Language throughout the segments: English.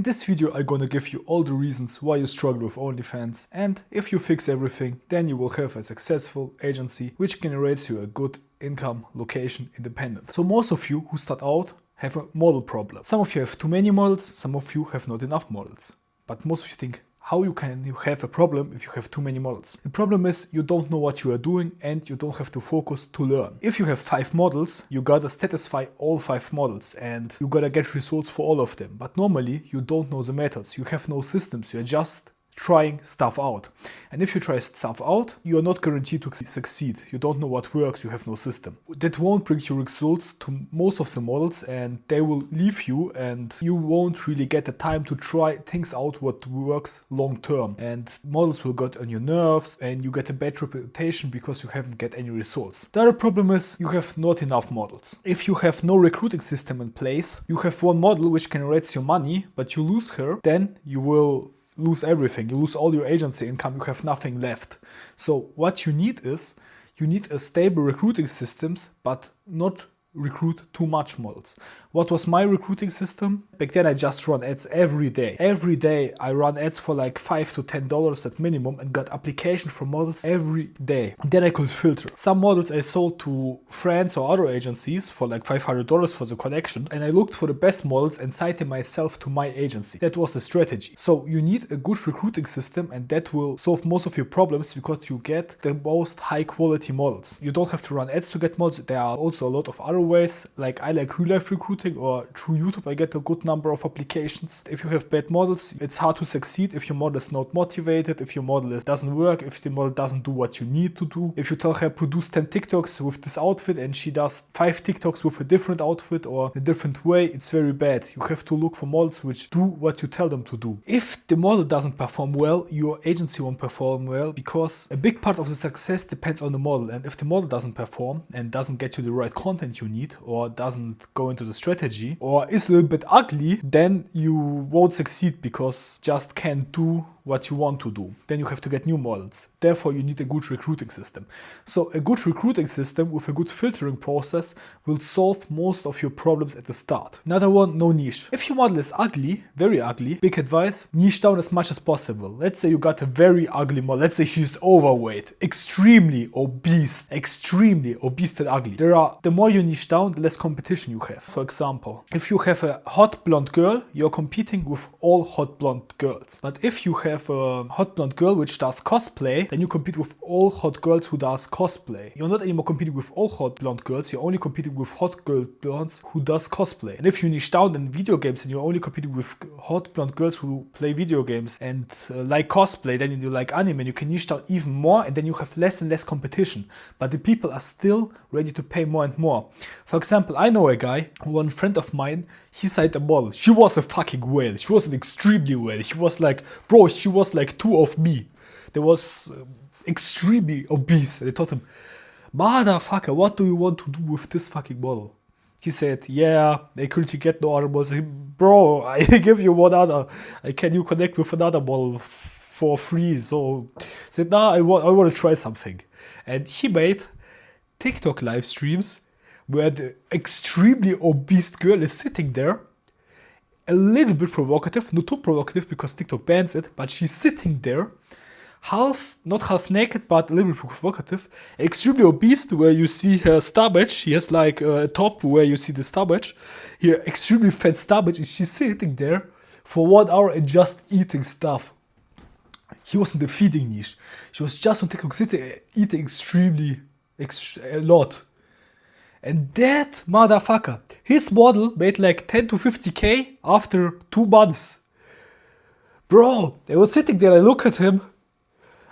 In this video I'm gonna give you all the reasons why you struggle with OnlyFans, and if you fix everything, then you will have a successful agency which generates you a good income, location independent. So most of you who start out have a model problem. Some of you have too many models, some of you have not enough models. But most of you think, how you have a problem if you have too many models? The problem is you don't know what you are doing and you don't have to focus to learn. If you have 5 models, you gotta satisfy all 5 models and you gotta get results for all of them. But normally you don't know the methods, you have no systems, you're just trying stuff out. And if you try stuff out, you are not guaranteed to succeed. You don't know what works, you have no system. That won't bring you results to most of the models and they will leave you and you won't really get the time to try things out what works long term. And models will get on your nerves and you get a bad reputation because you haven't get any results. The other problem is you have not enough models. If you have no recruiting system in place, you have one model which generates your money, but you lose her, then you will lose everything. You lose all your agency income, you have nothing left. So what you need is, you need a stable recruiting systems, but not recruit too much models. What was my recruiting system? Back then I just run ads every day. Every day I run ads for like $5 to $10 at minimum and got application from models every day. Then I could filter. Some models I sold to friends or other agencies for like $500 for the connection, and I looked for the best models and cited myself to my agency. That was the strategy. So you need a good recruiting system and that will solve most of your problems because you get the most high quality models. You don't have to run ads to get models. There are also a lot of other ways, like I like real life recruiting or through YouTube I get a good number of applications. If you have bad models, it's hard to succeed if your model is not motivated, if your model doesn't work, if the model doesn't do what you need to do. If you tell her produce 10 TikToks with this outfit and she does 5 TikToks with a different outfit or a different way, it's very bad. You have to look for models which do what you tell them to do. If the model doesn't perform well, your agency won't perform well because a big part of the success depends on the model, and if the model doesn't perform and doesn't get you the right content you need or doesn't go into the strategy or is a little bit ugly, then you won't succeed because just can't do what you want to do. Then you have to get new models. Therefore, you need a good recruiting system. So a good recruiting system with a good filtering process will solve most of your problems at the start. Another one, no niche. If your model is ugly, very ugly, big advice, niche down as much as possible. Let's say you got a very ugly model. Let's say she's overweight, extremely obese and ugly. The more you niche down, the less competition you have. For example, if you have a hot blonde girl, you're competing with all hot blonde girls. But if you have a hot blonde girl which does cosplay, then you compete with all hot girls who does cosplay. You're not anymore competing with all hot blonde girls, you're only competing with hot girl blondes who does cosplay. And if you niche down in video games and you're only competing with hot blonde girls who play video games and like cosplay, then you like anime, and you can niche down even more and then you have less and less competition. But the people are still ready to pay more and more. For example, I know a guy, one friend of mine, he signed a model. She was a fucking whale. She was an extremely whale. She was like, bro, she was like 2 of me. There was extremely obese. And I told him, motherfucker, what do you want to do with this fucking model? He said, yeah, I couldn't get no other models. Bro, I give you one other. Can you connect with another model for free? So I said, nah, I want to try something. And he made TikTok live streams where the extremely obese girl is sitting there, a little bit provocative, not too provocative because TikTok bans it, but she's sitting there, not half naked, but a little bit provocative, extremely obese where you see her stomach. She has like a top where you see the stomach, here extremely fat stomach, and she's sitting there for 1 hour and just eating stuff. He was in the feeding niche. She was just on TikTok sitting, eating a lot. And that motherfucker, his model made like 10 to 50k after 2 months. Bro, I was sitting there, I look at him,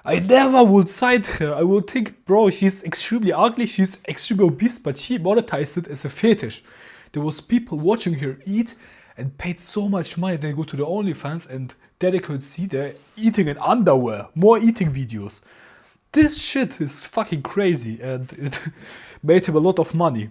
I never would cite her. I would think, bro, she's extremely ugly, she's extremely obese, but she monetized it as a fetish. There was people watching her eat and paid so much money. They go to the OnlyFans and there they could see they're eating in underwear, more eating videos. This shit is fucking crazy and it made him a lot of money.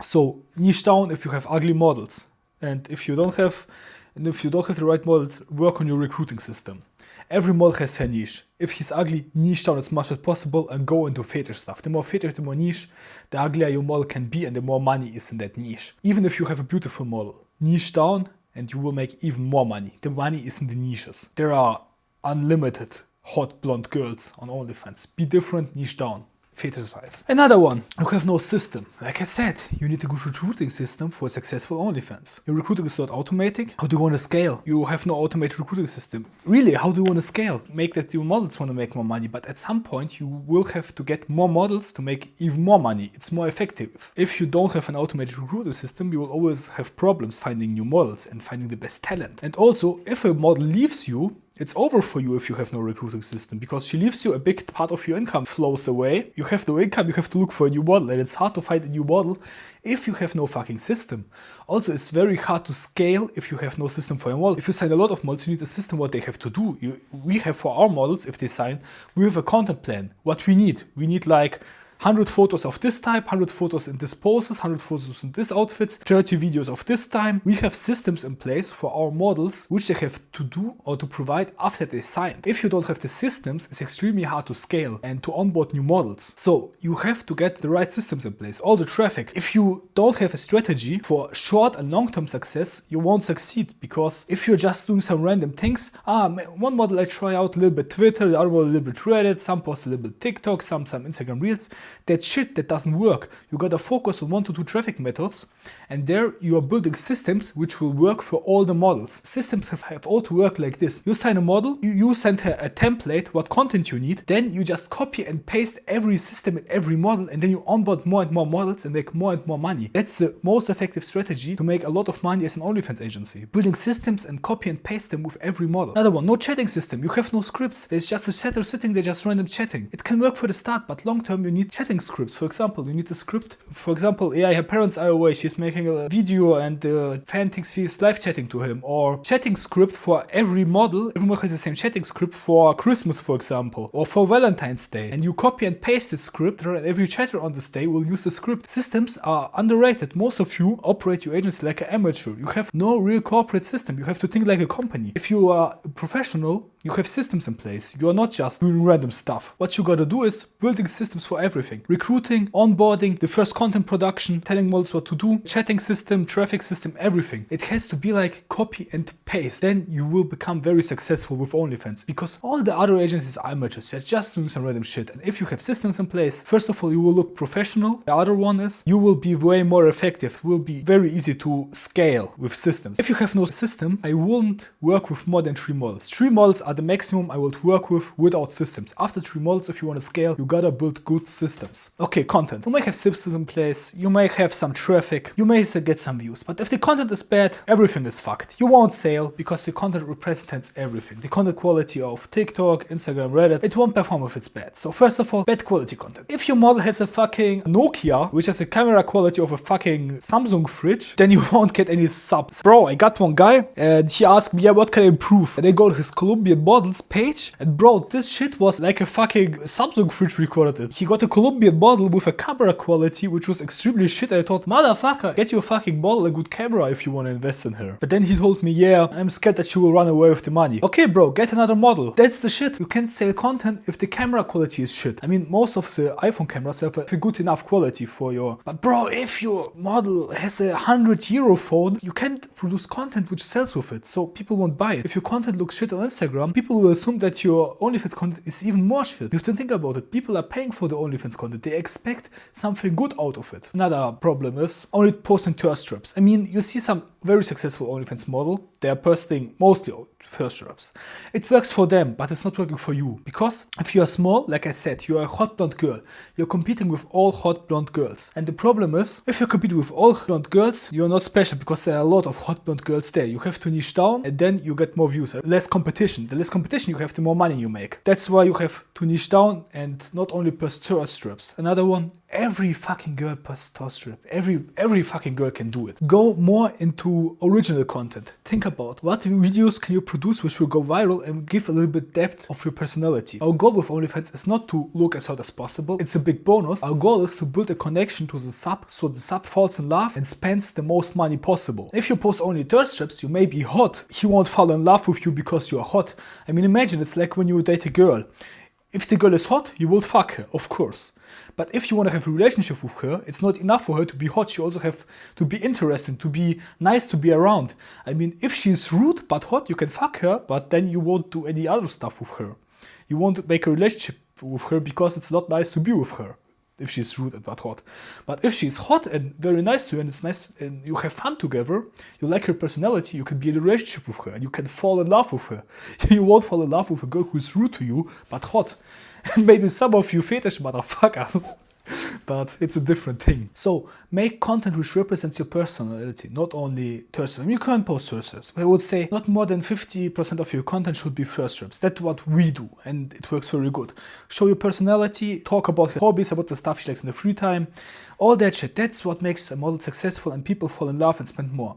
So niche down if you have ugly models, and if you don't have the right models, work on your recruiting system. Every model has her niche. If he's ugly, niche down as much as possible and go into fetish stuff. The more fetish, the more niche, the uglier your model can be and the more money is in that niche. Even if you have a beautiful model, niche down and you will make even more money. The money is in the niches. There are unlimited hot blonde girls on OnlyFans. Be different, niche down. Fetishize. Another one, you have no system. Like I said, you need a good recruiting system for a successful OnlyFans. Your recruiting is not automatic. How do you want to scale? You have no automated recruiting system. Really, how do you want to scale? Make that your models want to make more money, but at some point you will have to get more models to make even more money. It's more effective. If you don't have an automated recruiting system, you will always have problems finding new models and finding the best talent. And also, if a model leaves you, it's over for you if you have no recruiting system, because she leaves you, a big part of your income flows away. You have no income, you have to look for a new model, and it's hard to find a new model if you have no fucking system. Also, it's very hard to scale if you have no system for your model. If you sign a lot of models, you need a system what they have to do. We have for our models, if they sign, we have a content plan. What we need like 100 photos of this type, 100 photos in this poses, 100 photos in this outfits, 30 videos of this time. We have systems in place for our models which they have to do or to provide after they sign. If you don't have the systems, it's extremely hard to scale and to onboard new models. So you have to get the right systems in place. All the traffic. If you don't have a strategy for short and long-term success, you won't succeed, because if you're just doing some random things, one model I try out a little bit Twitter, the other one a little bit Reddit, some post a little bit TikTok, some Instagram Reels. That's shit, that doesn't work. You gotta focus on 1 to 2 traffic methods, and there you are building systems which will work for all the models. Systems have all to work like this. You sign a model, you send her a template, what content you need, then you just copy and paste every system in every model, and then you onboard more and more models and make more and more money. That's the most effective strategy to make a lot of money as an OnlyFans agency. Building systems and copy and paste them with every model. Another one, no chatting system. You have no scripts. There's just a setter sitting there just random chatting. It can work for the start, but long term you need chatting scripts. For example, you need a script. For example, her parents are away, she's making a video and the fan thinks she's live chatting to him. Or chatting script for every model. Every model has the same chatting script for Christmas, for example, or for Valentine's Day. And you copy and paste the script, and every chatter on this day will use the script. Systems are underrated. Most of you operate your agency like an amateur. You have no real corporate system. You have to think like a company. If you are a professional, you have systems in place. You are not just doing random stuff. What you gotta do is building systems for everything. Recruiting, onboarding, the first content production, telling models what to do, chatting system, traffic system, everything. It has to be like copy and paste. Then you will become very successful with OnlyFans, because all the other agencies are amateurs. They're just doing some random shit. And if you have systems in place, first of all, you will look professional. The other one is you will be way more effective. It will be very easy to scale with systems. If you have no system, I wouldn't work with more than 3 models. 3 models are the maximum I would work with without systems. After 3 models, if you want to scale, you gotta build good systems. Okay, content. You may have systems in place, you may have some traffic, you may get some views, but if the content is bad, everything is fucked. You won't sell because the content represents everything. The content quality of TikTok, Instagram, Reddit, it won't perform if it's bad. So first of all, bad quality content. If your model has a fucking Nokia, which has a camera quality of a fucking Samsung fridge, then you won't get any subs. Bro, I got one guy and he asked me, yeah, what can I improve? And I go to his Colombian models page, and bro, this shit was like a fucking Samsung fridge recorded it. He got a Colombian model with a camera quality which was extremely shit. I thought, motherfucker, get your fucking model a good camera if you want to invest in her. But then he told me, yeah, I'm scared that she will run away with the money. Okay, bro, get another model. That's the shit. You can't sell content if the camera quality is shit. I mean, most of the iPhone cameras have a good enough quality for your... But bro, if your model has a €100 phone, you can't produce content which sells with it. So people won't buy it. If your content looks shit on Instagram, people will assume that your OnlyFans content is even more shit. You have to think about it. People are paying for the OnlyFans content. They expect something good out of it. Another problem is only posting thirst traps. I mean, you see some very successful OnlyFans model. They are posting mostly thirst traps. It works for them, but it's not working for you. Because if you are small, like I said, you are a hot blonde girl. You're competing with all hot blonde girls. And the problem is, if you're competing with all blonde girls, you're not special, because there are a lot of hot blonde girls there. You have to niche down, and then you get more views. Less competition. The less competition you have, the more money you make. That's why you have to niche down and not only post thirst traps. Another one, every fucking girl posts thirst trap. Every fucking girl can do it. Go more into original content. Think about what videos can you produce which will go viral and give a little bit depth of your personality. Our goal with OnlyFans is not to look as hot as possible. It's a big bonus. Our goal is to build a connection to the sub, so the sub falls in love and spends the most money possible. If you post only thirst traps, you may be hot. He won't fall in love with you because you are hot. I mean, imagine it's like when you date a girl. If the girl is hot, you will fuck her, of course. But if you want to have a relationship with her, it's not enough for her to be hot. She also have to be interesting, to be nice to be around. I mean, if she's rude but hot, you can fuck her, but then you won't do any other stuff with her. You won't make a relationship with her because it's not nice to be with her if she's rude and but hot. But if she's hot and very nice to you and it's nice and you have fun together, you like her personality, you can be in a relationship with her and you can fall in love with her. You won't fall in love with a girl who's rude to you but hot. Maybe some of you fetish motherfuckers. But it's a different thing. So make content which represents your personality, not only thirst traps. You can post thirst traps. I would say not more than 50% of your content should be thirst traps. That's what we do, and it works very good. Show your personality, talk about your hobbies, about the stuff she likes in the free time, all that shit. That's what makes a model successful and people fall in love and spend more.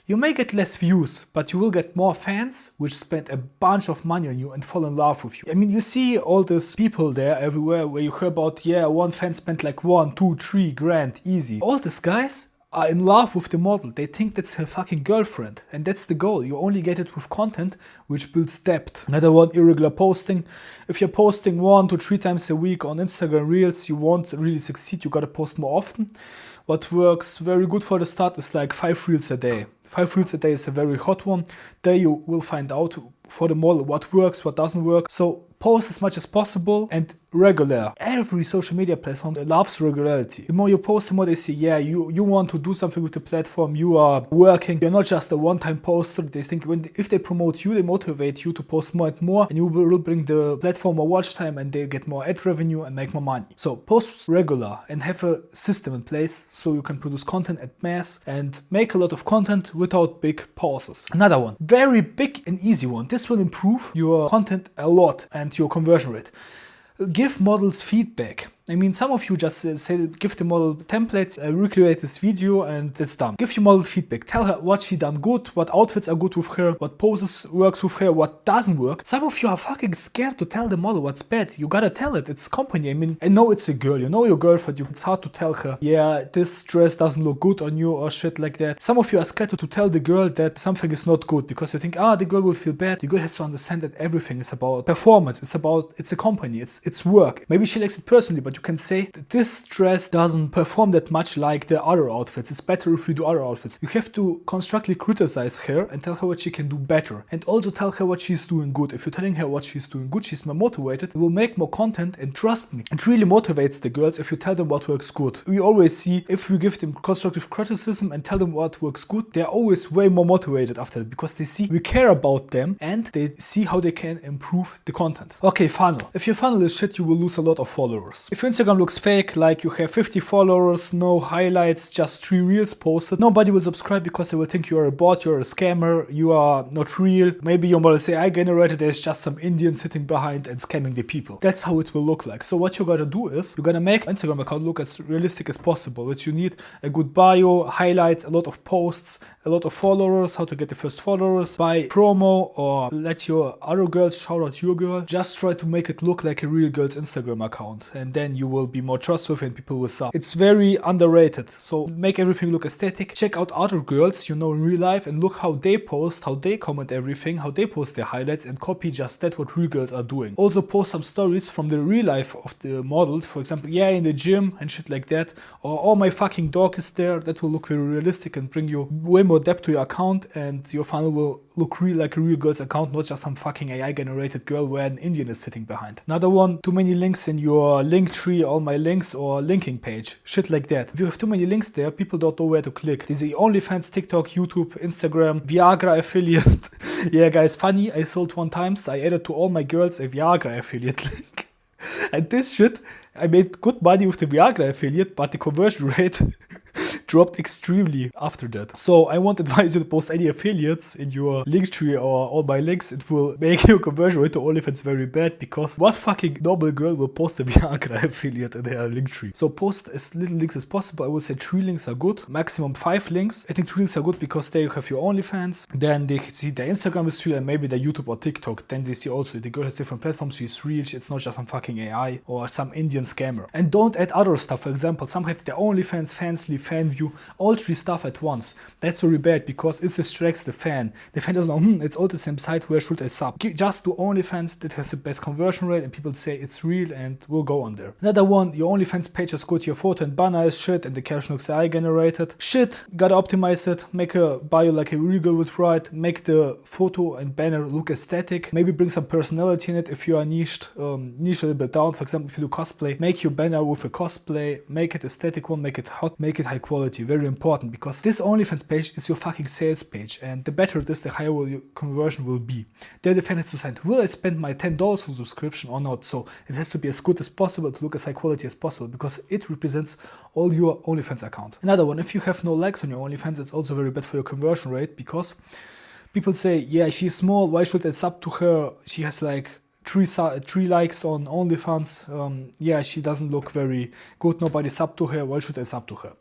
You may get less views, but you will get more fans which spend a bunch of money on you and fall in love with you. I mean, you see all these people there everywhere where you hear about, yeah, one fan spent like 1, 2, 3 grand easy. All these guys are in love with the model. They think that's her fucking girlfriend, and that's the goal. You only get it with content which builds depth. Another one, irregular posting. If you're posting 1 to 3 times a week on Instagram Reels, you won't really succeed. You gotta post more often. What works very good for the start is like 5 Reels a day. 5 Reels a day is a very hot one. There you will find out for the model what works, what doesn't work. So post as much as possible and regular. Every social media platform loves regularity. The more you post, the more they see, yeah, you want to do something with the platform, you are working. You're not just a one-time poster. They think if they promote you, they motivate you to post more and more, and you will bring the platform more watch time and they get more ad revenue and make more money. So post regular and have a system in place so you can produce content at mass and make a lot of content without big pauses. Another one, very big and easy one. This will improve your content a lot and your conversion rate. Give models feedback. I mean, some of you just say, give the model templates, recreate this video and it's done. Give your model feedback. Tell her what she done good, what outfits are good with her, what poses works with her, what doesn't work. Some of you are fucking scared to tell the model what's bad. You gotta tell it. It's company. I mean, I know it's a girl. You know your girlfriend. It's hard to tell her, yeah, this dress doesn't look good on you or shit like that. Some of you are scared to tell the girl that something is not good because you think, the girl will feel bad. The girl has to understand that everything is about performance. It's a company. It's work. Maybe she likes it personally, but you can say that this dress doesn't perform that much like the other outfits. It's better if you do other outfits. You have to constructively criticize her and tell her what she can do better. And also tell her what she's doing good. If you're telling her what she's doing good, she's more motivated. It will make more content, and trust me, it really motivates the girls if you tell them what works good. We always see if we give them constructive criticism and tell them what works good, they're always way more motivated after that because they see we care about them and they see how they can improve the content. Okay, funnel. If your funnel is shit, you will lose a lot of followers. If your Instagram looks fake, like you have 50 followers, no highlights, just 3 reels posted, nobody will subscribe because they will think you are a bot, you're a scammer, you are not real. Maybe your model say, I generated, there's just some Indian sitting behind and scamming the people. That's how it will look like. So what you're gonna do is, you're gonna make an Instagram account look as realistic as possible, which you need a good bio, highlights, a lot of posts, a lot of followers, how to get the first followers, buy promo or let your other girls shout out your girl. Just try to make it look like a real girl's Instagram account, and then you will be more trustworthy and people will sub. It's very underrated, so make everything look aesthetic. Check out other girls you know in real life and look how they post, how they comment everything, how they post their highlights, and copy just that what real girls are doing. Also post some stories from the real life of the model, for example, yeah, in the gym and shit like that, or oh, my fucking dog is there. That will look very realistic and bring you way more depth to your account, and your funnel will look real, like a real girl's account, not just some fucking AI generated girl where an Indian is sitting behind. Another one, too many links in your link tree, all my links, or linking page, shit like that. If you have too many links there, people don't know where to click. There's the OnlyFans, TikTok, YouTube, Instagram, Viagra affiliate. Yeah guys, funny, I sold 1 time, so I added to all my girls a Viagra affiliate link. And this shit, I made good money with the Viagra affiliate, but the conversion rate dropped extremely after that. So I won't advise you to post any affiliates in your link tree or all my links. It will make your conversion rate to OnlyFans very bad, because what fucking normal girl will post a Viagra affiliate in their link tree? So post as little links as possible. I would say 3 links are good, maximum 5 links. I think 3 links are good because there you have your OnlyFans, then they see their Instagram is real and maybe their YouTube or TikTok. Then they see also the girl has different platforms, she's real, it's not just some fucking AI or some Indian scammer. And don't add other stuff. For example, some have their OnlyFans, Fansly, FanView, you all three stuff at once. That's very bad because it distracts the fan. The fan doesn't know, it's all the same site, where should I sub? Just do OnlyFans, that has the best conversion rate and people say it's real and will go on there. Another one, your OnlyFans page has got your photo and banner is shit and the caption looks AI generated. Shit, gotta optimize it, make a bio like a real girl would write, make the photo and banner look aesthetic, maybe bring some personality in it if you are niche a little bit down. For example, if you do cosplay, make your banner with a cosplay, make it aesthetic one, make it hot, make it high quality. Very important, because this OnlyFans page is your fucking sales page, and the better it is, the higher your conversion will be. There the fan has to decide, will I spend my $10 for subscription or not? So it has to be as good as possible, to look as high quality as possible, because it represents all your OnlyFans account. Another one, if you have no likes on your OnlyFans, it's also very bad for your conversion rate, because people say, yeah, she's small, why should I sub to her? She has like three likes on OnlyFans. Yeah, she doesn't look very good, nobody sub to her, why should I sub to her?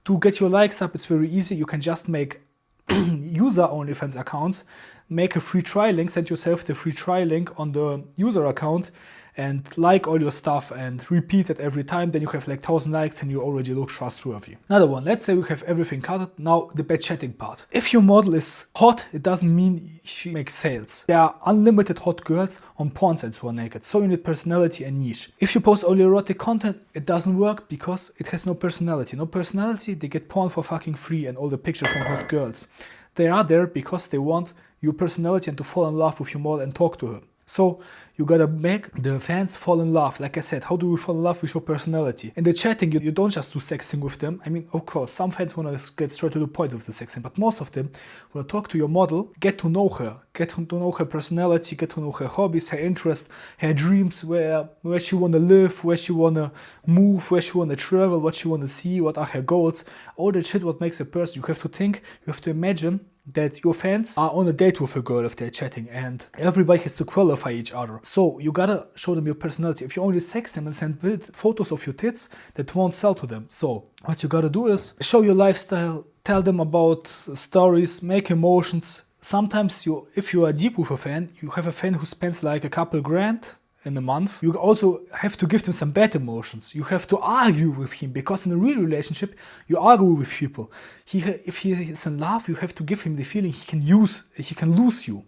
To get your likes up, it's very easy. You can just make user OnlyFans accounts, make a free trial link, send yourself the free trial link on the user account, and like all your stuff and repeat it every time. Then you have like 1,000 likes and you already look trustworthy. Another one, let's say we have everything covered. Now the bad chatting part. If your model is hot, it doesn't mean she makes sales. There are unlimited hot girls on porn sites who are naked, so you need personality and niche. If you post only erotic content, it doesn't work because it has no personality. No personality, they get porn for fucking free and all the pictures from hot girls. They are there because they want your personality and to fall in love with your model and talk to her. So you gotta make the fans fall in love. Like I said, how do we fall in love with your personality? In the chatting, you don't just do sexting with them. I mean, of course, some fans wanna get straight to the point with the sexting, but most of them wanna talk to your model, get to know her personality, get to know her hobbies, her interests, her dreams, where she wanna live, where she wanna move, where she wanna travel, what she wanna see, what are her goals, all that shit, what makes a person. You have to think, you have to imagine that your fans are on a date with a girl if they're chatting, and everybody has to qualify each other. So you gotta show them your personality. If you only sex them and send photos of your tits, that won't sell to them. So what you gotta do is show your lifestyle, tell them about stories, make emotions. Sometimes if you are deep with a fan, you have a fan who spends like a couple grand in a month. You also have to give them some bad emotions. You have to argue with him, because in a real relationship, you argue with people. If he is in love, you have to give him the feeling he can lose you.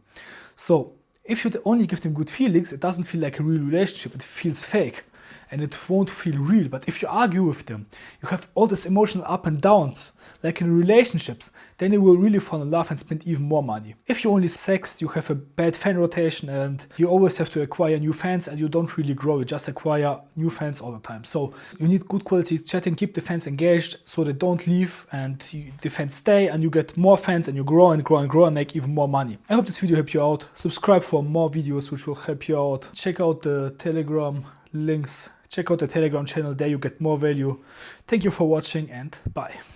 So if you only give them good feelings, it doesn't feel like a real relationship. It feels fake and it won't feel real. But if you argue with them, you have all this emotional up and downs, like in relationships, then they will really fall in love and spend even more money. If you only sext, you have a bad fan rotation and you always have to acquire new fans, and you don't really grow, you just acquire new fans all the time. So you need good quality chatting, keep the fans engaged so they don't leave and the fans stay, and you get more fans and you grow and grow and grow and make even more money. I hope this video helped you out. Subscribe for more videos which will help you out. Check out the Telegram links. Check out the Telegram channel, there you get more value. Thank you for watching and bye.